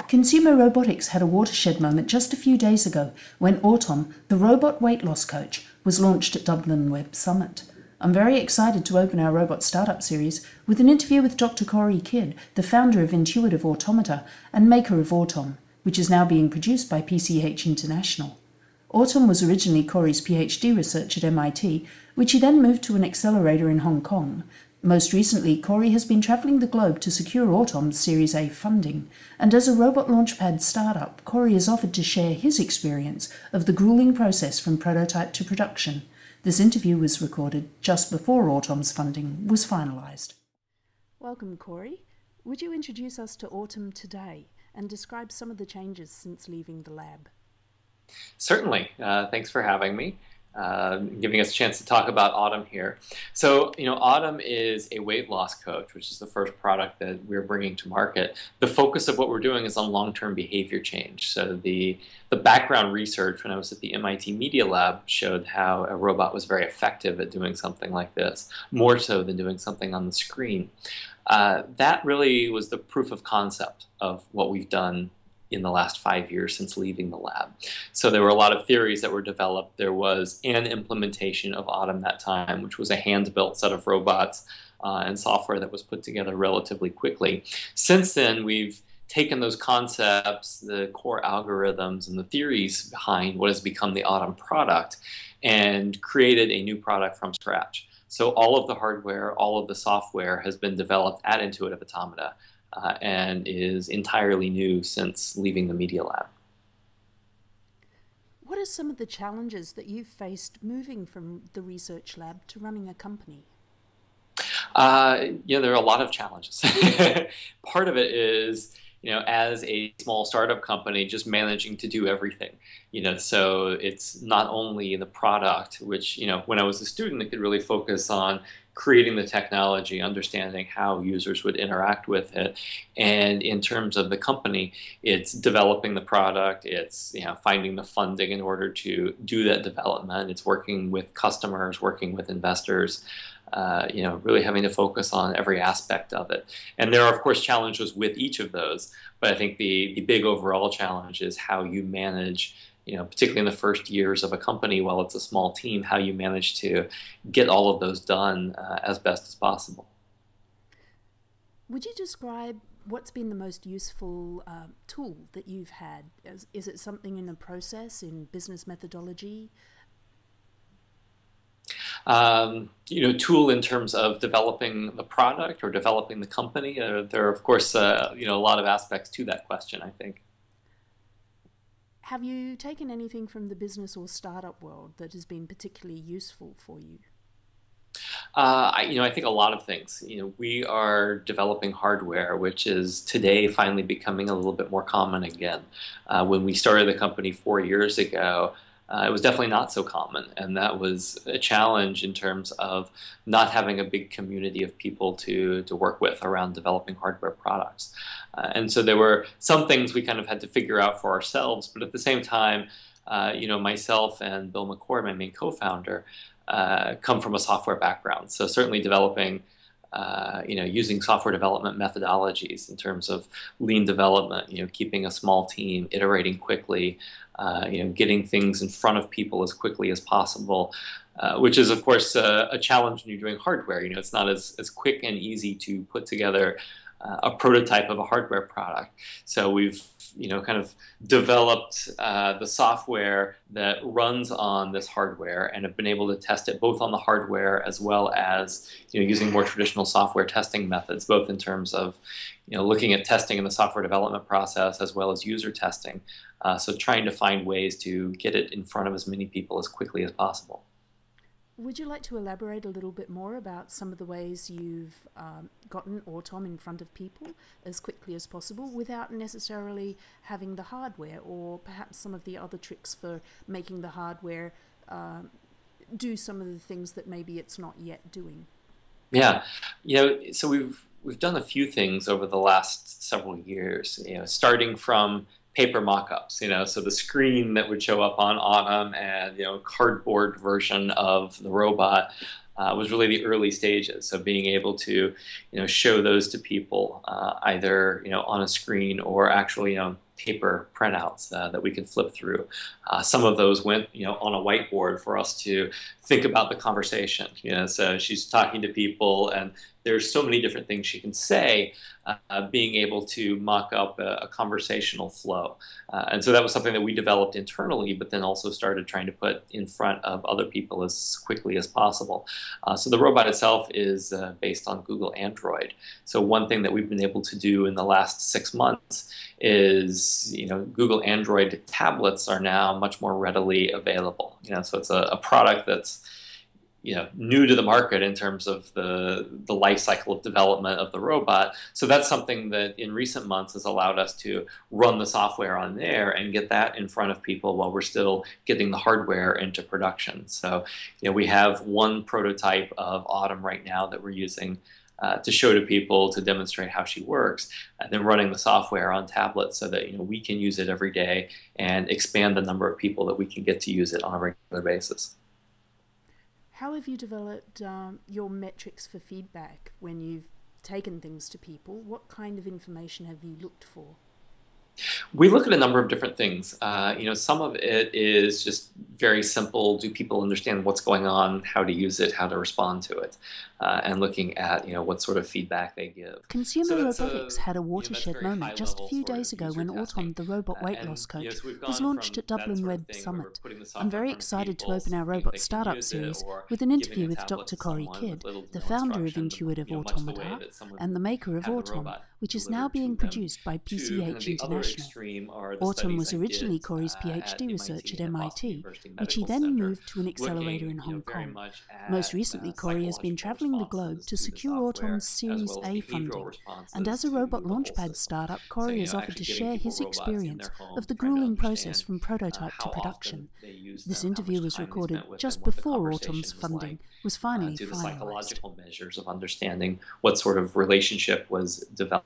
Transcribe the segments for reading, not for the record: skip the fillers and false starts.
Consumer robotics had a watershed moment just a few days ago when Autom, the robot weight loss coach, was launched at Dublin Web Summit. I'm very excited to open our Robot Startup series with an interview with Dr Cory Kidd, the founder of Intuitive Automata and maker of Autom, which is now being produced by PCH International. Autom was originally Cory's PhD research at MIT, which he then moved to an accelerator in Hong Kong. Most recently, Cory has been travelling the globe to secure Autom's Series A funding, and as a Robot Launchpad startup, Cory has offered to share his experience of the gruelling process from prototype to production. This interview was recorded just before Autom's funding was finalised. Welcome, Cory. Would you introduce us to Autom today and describe some of the changes since leaving the lab? Certainly. Thanks for having me. Giving us a chance to talk about Autom here. So, Autom is a weight loss coach, which is the first product that we're bringing to market. The focus of what we're doing is on long-term behavior change. So the background research when I was at the MIT Media Lab showed how a robot was very effective at doing something like this, more so than doing something on the screen. That really was the proof of concept of what we've done in the last 5 years since leaving the lab. So there were a lot of theories that were developed. There was an implementation of Autom that time, which was a hand-built set of robots and software that was put together relatively quickly. Since then, we've taken those concepts, the core algorithms and the theories behind what has become the Autom product and created a new product from scratch. So all of the hardware, all of the software has been developed at Intuitive Automata. And is entirely new since leaving the Media Lab. What are some of the challenges that you've faced moving from the research lab to running a company? There are a lot of challenges. Part of it is, as a small startup company, just managing to do everything. So it's not only the product, which, when I was a student, I could really focus on creating the technology, understanding how users would interact with it. And in terms of the company, it's developing the product, it's finding the funding in order to do that development, it's working with customers, working with investors, really having to focus on every aspect of it. And there are, of course, challenges with each of those, but I think the big overall challenge is how you manage, particularly in the first years of a company while it's a small team, how you manage to get all of those done as best as possible. Would you describe what's been the most useful tool that you've had? Is it something in a process, in business methodology? Tool in terms of developing the product or developing the company? There are, of course, a lot of aspects to that question, I think. Have you taken anything from the business or startup world that has been particularly useful for you? I think a lot of things. We are developing hardware, which is today finally becoming a little bit more common again. When we started the company 4 years ago, it was definitely not so common, and that was a challenge in terms of not having a big community of people to work with around developing hardware products. And so there were some things we kind of had to figure out for ourselves, but at the same time, myself and Bill McCord, my main co-founder, come from a software background. So certainly developing using software development methodologies in terms of lean development, keeping a small team, iterating quickly, getting things in front of people as quickly as possible, which is, of course, a challenge when you're doing hardware. It's not as quick and easy to put together a prototype of a hardware product. So we've kind of developed the software that runs on this hardware and have been able to test it both on the hardware as well as using more traditional software testing methods, both in terms of looking at testing in the software development process as well as user testing. So trying to find ways to get it in front of as many people as quickly as possible. Would you like to elaborate a little bit more about some of the ways you've gotten Autom in front of people as quickly as possible without necessarily having the hardware, or perhaps some of the other tricks for making the hardware do some of the things that maybe it's not yet doing? Yeah, so we've done a few things over the last several years, starting from paper mock-ups, so the screen that would show up on Autom and, cardboard version of the robot, was really the early stages. So being able to, show those to people either, on a screen or actually, paper printouts that we could flip through. Some of those went, on a whiteboard for us to think about the conversation. So she's talking to people, and there's so many different things she can say, being able to mock up a conversational flow. And so that was something that we developed internally, but then also started trying to put in front of other people as quickly as possible. So the robot itself is based on Google Android. So one thing that we've been able to do in the last 6 months is, Google Android tablets are now much more readily available. So it's a product that's new to the market in terms of the life cycle of development of the robot. So that's something that in recent months has allowed us to run the software on there and get that in front of people while we're still getting the hardware into production. So we have one prototype of Autom right now that we're using to show to people to demonstrate how she works, and then running the software on tablets so that we can use it every day and expand the number of people that we can get to use it on a regular basis. How have you developed your metrics for feedback when you've taken things to people? What kind of information have you looked for? We look at a number of different things. Some of it is just very simple. Do people understand what's going on, how to use it, how to respond to it, and looking at what sort of feedback they give. Consumer Robotics had a watershed moment just a few days ago when Autom, the robot weight loss coach, was launched at Dublin Web Summit. I'm very excited to open our Robot Startup series with an interview with Dr Cory Kidd, the founder of Intuitive Automata and the maker of Autom, which is now being produced by PCH International. Autom was originally Cory's PhD research at MIT, which he then moved to an accelerator in Hong Kong. Most recently, Cory has been travelling the globe to secure Autom's Series A funding, and as a Robot Launchpad startup, Cory has offered to share his experience of the gruelling process from prototype to production. This interview was recorded just before Autom's funding was finally finalized. The psychological measures of understanding what sort of relationship was developed,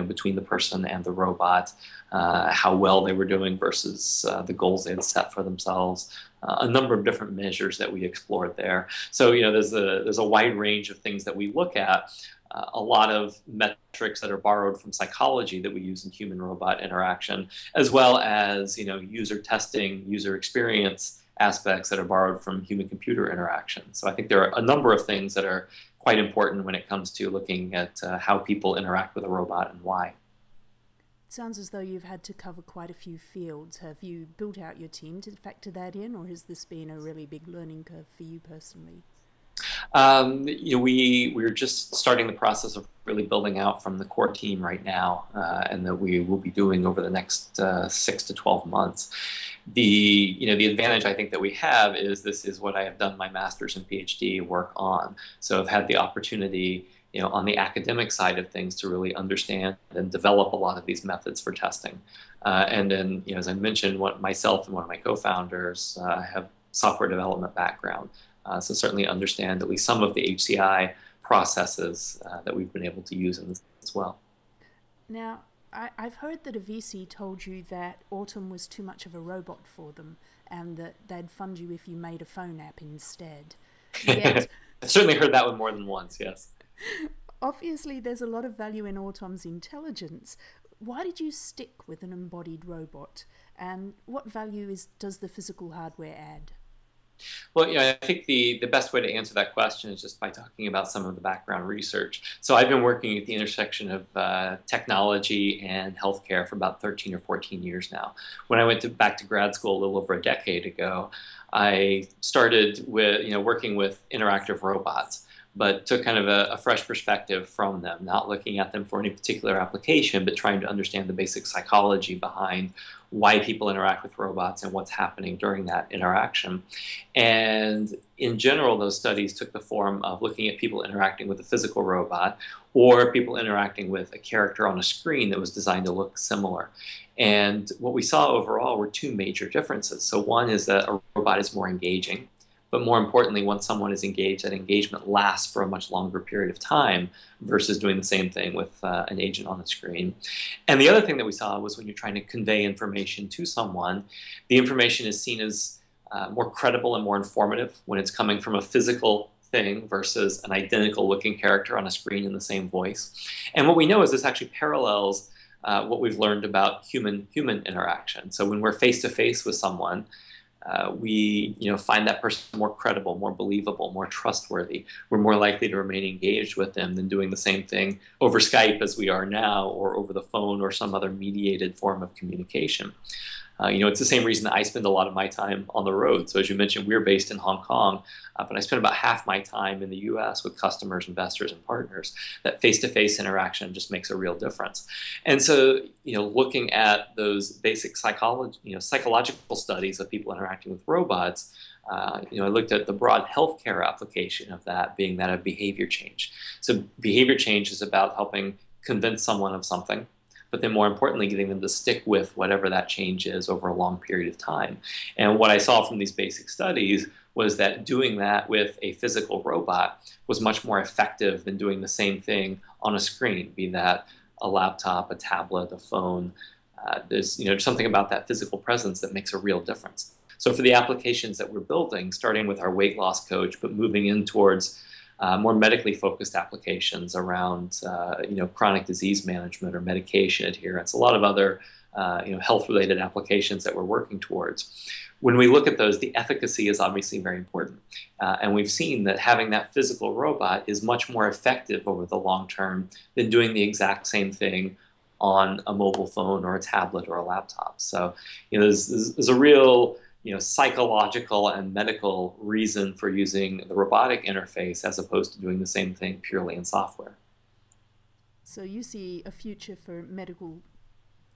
between the person and the robot, how well they were doing versus the goals they had set for themselves. A number of different measures that we explored there. So there's a wide range of things that we look at. A lot of metrics that are borrowed from psychology that we use in human-robot interaction, as well as user testing, user experience aspects that are borrowed from human-computer interaction. So I think there are a number of things that are quite important when it comes to looking at how people interact with a robot and why. It sounds as though you've had to cover quite a few fields. Have you built out your team to factor that in, or has this been a really big learning curve for you personally? We're just starting the process of really building out from the core team right now, and that we will be doing over the next 6 to 12 months. The advantage I think that we have is this is what I have done my master's and PhD work on. So I've had the opportunity, on the academic side of things, to really understand and develop a lot of these methods for testing. And then, as I mentioned, myself and one of my co-founders have software development background. So certainly understand at least some of the HCI processes that we've been able to use in this as well. Now, I've heard that a VC told you that Autom was too much of a robot for them and that they'd fund you if you made a phone app instead. Yet, I've certainly heard that one more than once, yes. Obviously, there's a lot of value in Autom's intelligence. Why did you stick with an embodied robot? And what value does the physical hardware add? Well, I think the best way to answer that question is just by talking about some of the background research. So I've been working at the intersection of technology and healthcare for about 13 or 14 years now. When I went back to grad school a little over a decade ago, I started with working with interactive robots, but took kind of a fresh perspective from them, not looking at them for any particular application, but trying to understand the basic psychology behind why people interact with robots and what's happening during that interaction. And in general, those studies took the form of looking at people interacting with a physical robot or people interacting with a character on a screen that was designed to look similar. And what we saw overall were two major differences. So one is that a robot is more engaging. But more importantly, once someone is engaged, that engagement lasts for a much longer period of time versus doing the same thing with an agent on the screen. And the other thing that we saw was when you're trying to convey information to someone, the information is seen as more credible and more informative when it's coming from a physical thing versus an identical looking character on a screen in the same voice. And what we know is this actually parallels what we've learned about human interaction. So when we're face to face with someone, we find that person more credible, more believable, more trustworthy. We're more likely to remain engaged with them than doing the same thing over Skype as we are now, or over the phone, or some other mediated form of communication. It's the same reason that I spend a lot of my time on the road. So as you mentioned, we're based in Hong Kong, but I spend about half my time in the US with customers, investors, and partners. That face-to-face interaction just makes a real difference. And so, looking at those basic psychological studies of people interacting with robots, I looked at the broad healthcare application of that being that of behavior change. So behavior change is about helping convince someone of something, but then more importantly, getting them to stick with whatever that change is over a long period of time. And what I saw from these basic studies was that doing that with a physical robot was much more effective than doing the same thing on a screen, be that a laptop, a tablet, a phone. There's something about that physical presence that makes a real difference. So for the applications that we're building, starting with our weight loss coach, but moving in towards more medically focused applications around chronic disease management or medication adherence, a lot of other health-related applications that we're working towards. When we look at those, the efficacy is obviously very important. And we've seen that having that physical robot is much more effective over the long term than doing the exact same thing on a mobile phone or a tablet or a laptop. So there's a real psychological and medical reason for using the robotic interface as opposed to doing the same thing purely in software. So you see a future for medical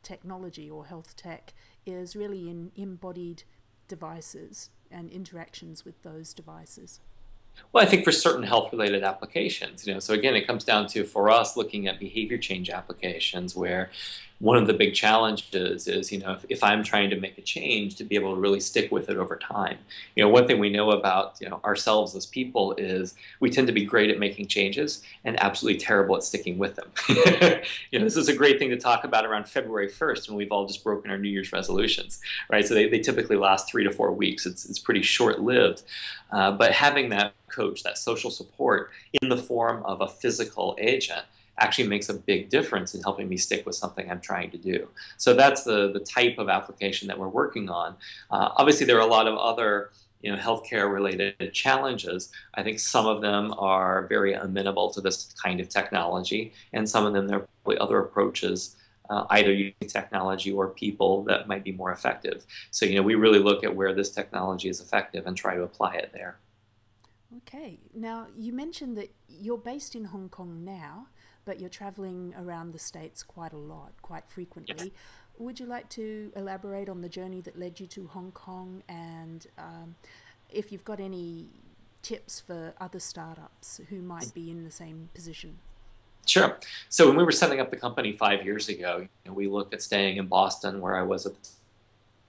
technology or health tech is really in embodied devices and interactions with those devices. Well, I think for certain health-related applications, so again, it comes down to, for us, looking at behavior change applications where one of the big challenges is, if I'm trying to make a change, to be able to really stick with it over time. One thing we know about, ourselves as people is we tend to be great at making changes and absolutely terrible at sticking with them. This is a great thing to talk about around February 1st when we've all just broken our New Year's resolutions, right? So they typically last 3 to 4 weeks. It's pretty short-lived. But having that coach, that social support in the form of a physical agent actually makes a big difference in helping me stick with something I'm trying to do. So that's the type of application that we're working on. Obviously, there are a lot of other healthcare related challenges. I think some of them are very amenable to this kind of technology, and some of them there are probably other approaches, either using technology or people, that might be more effective. So we really look at where this technology is effective and try to apply it there. Okay, now you mentioned that you're based in Hong Kong now, but you're traveling around the States quite a lot, quite frequently. Yes. Would you like to elaborate on the journey that led you to Hong Kong, and if you've got any tips for other startups who might be in the same position? Sure. So when we were setting up the company 5 years ago, we looked at staying in Boston, where I was at the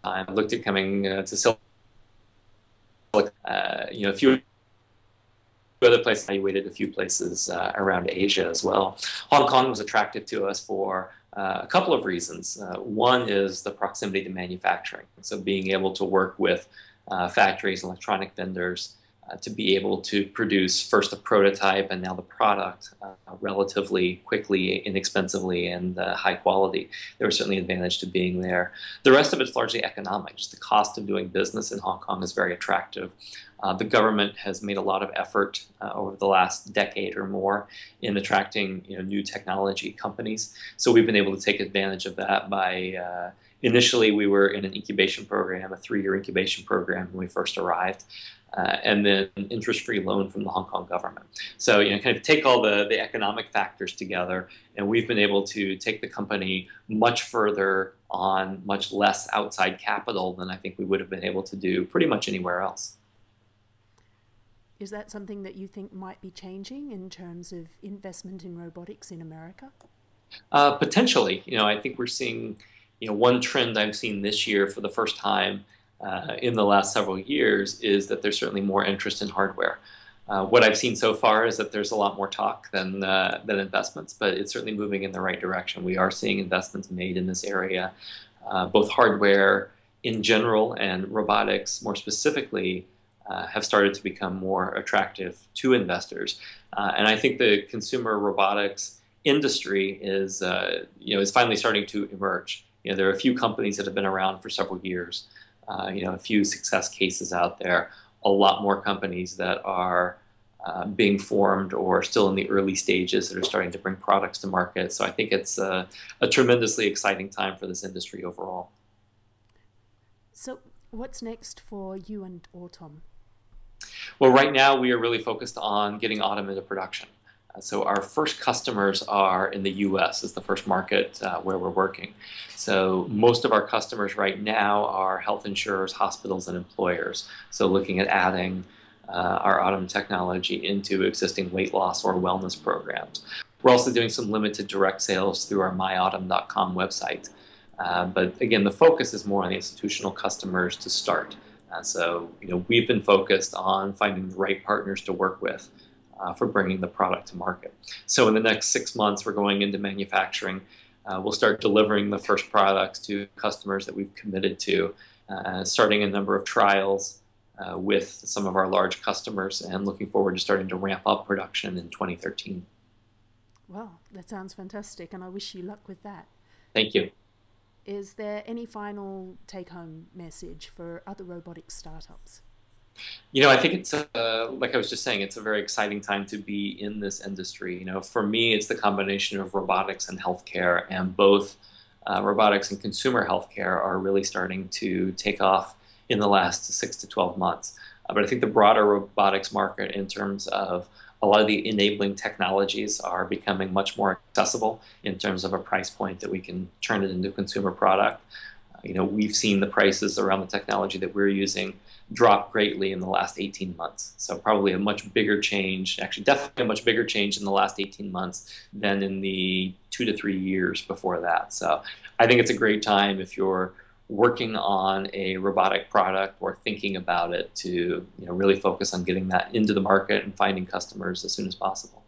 time. I looked at coming to Silicon Valley, a few other places. I waited a few places around Asia as well. Hong Kong was attractive to us for a couple of reasons. One is the proximity to manufacturing. So being able to work with factories, electronic vendors, to be able to produce first a prototype and now the product relatively quickly, inexpensively, and high quality. There was certainly an advantage to being there. The rest of it's largely economic. Just the cost of doing business in Hong Kong is very attractive. The government has made a lot of effort over the last decade or more in attracting new technology companies. So we've been able to take advantage of that by initially we were in an incubation program, a 3-year incubation program when we first arrived. And then an interest-free loan from the Hong Kong government. So kind of take all the economic factors together, and we've been able to take the company much further on much less outside capital than I think we would have been able to do pretty much anywhere else. Is that something that you think might be changing in terms of investment in robotics in America? Potentially. I think we're seeing one trend I've seen this year for the first time in the last several years is that there's certainly more interest in hardware. What I've seen so far is that there's a lot more talk than investments, but it's certainly moving in the right direction. We are seeing investments made in this area, both hardware in general and robotics more specifically have started to become more attractive to investors. And I think the consumer robotics industry is finally starting to emerge. There are a few companies that have been around for several years, a few success cases out there, a lot more companies that are being formed or still in the early stages that are starting to bring products to market. So I think it's a tremendously exciting time for this industry overall. So what's next for you and Autom? Well, right now we are really focused on getting Autom into production. So our first customers are in the US as the first market where we're working. So most of our customers right now are health insurers, hospitals, and employers. So looking at adding our Autom technology into existing weight loss or wellness programs. We're also doing some limited direct sales through our myautom.com website. But again, the focus is more on the institutional customers to start. So we've been focused on finding the right partners to work with for bringing the product to market. So in the next 6 months, we're going into manufacturing. We'll start delivering the first products to customers that we've committed to, starting a number of trials with some of our large customers, and looking forward to starting to ramp up production in 2013. Well, that sounds fantastic, and I wish you luck with that. Thank you. Is there any final take-home message for other robotics startups? I think it's, like I was just saying, it's a very exciting time to be in this industry. For me, it's the combination of robotics and healthcare, and both robotics and consumer healthcare are really starting to take off in the last 6 to 12 months. But I think the broader robotics market, in terms of a lot of the enabling technologies, are becoming much more accessible in terms of a price point that we can turn it into a consumer product. We've seen the prices around the technology that we're using drop greatly in the last 18 months. So probably a much bigger change, actually definitely a much bigger change in the last 18 months than in the 2 to 3 years before that. So I think it's a great time if you're working on a robotic product or thinking about it to really focus on getting that into the market and finding customers as soon as possible.